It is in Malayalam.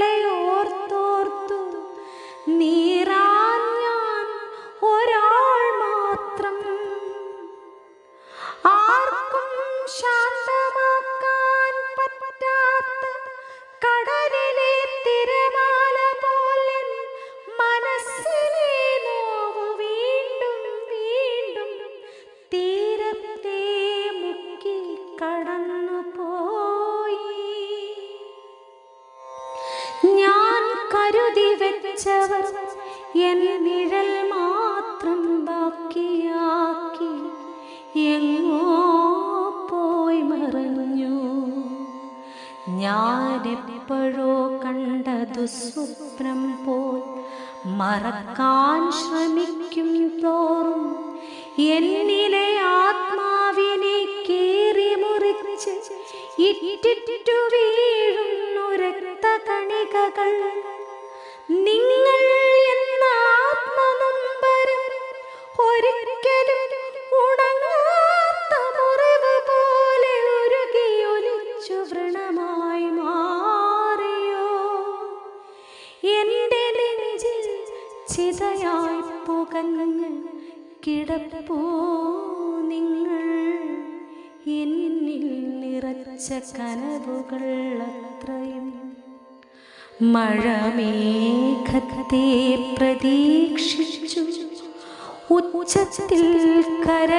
നിങ്ങളെ ഓർത്തോർത്തു നീറാൻ ഞാൻ ഒരാൾ മാത്രം. ആർക്കും ശാന്തമാക്കാൻ പറ്റാത്ത കടലിലെ തിരമാല പോലെ മനസ്സിലെ നോവ് വീണ്ടും വീണ്ടും തീരത്തെ മുക്കി കടന്നു പോയി. ഞാൻ കരുതി വെച്ചവർ എൻ നിഴൽ മാത്രം ബാക്കിയാക്കി എങ്ങോ പോയി മറഞ്ഞു. ഞാനെപ്പോഴോ കണ്ട ദുസ്വപ്നം പോൽ മറക്കാൻ ശ്രമിക്കും തോറും എന്നിലെ ആത്മാവിനെ കീറി മുറിച്ച് ഇറ്റിറ്റു വീഴുന്നു രക്തകണികകൾ. നിങ്ങൾ എന്ന ആത്മനൊമ്പരം ഒരിക്കലും ഉണങ്ങാത്ത മുറിവ് പോലെ ഉരുകിയൊലിച്ചു വ്രണമായി മാറിയോ? എൻ്റെ നെഞ്ചിൽ ചിതയായി പുകഞ്ഞ് കിടപ്പൂ നിങ്ങൾ. എന്നിൽ നിറച്ച കനവുകൾ അത്രയും മഴമേഘത്തെ പ്രതീക്ഷിച്ചു ഉച്ചത്തിൽ കര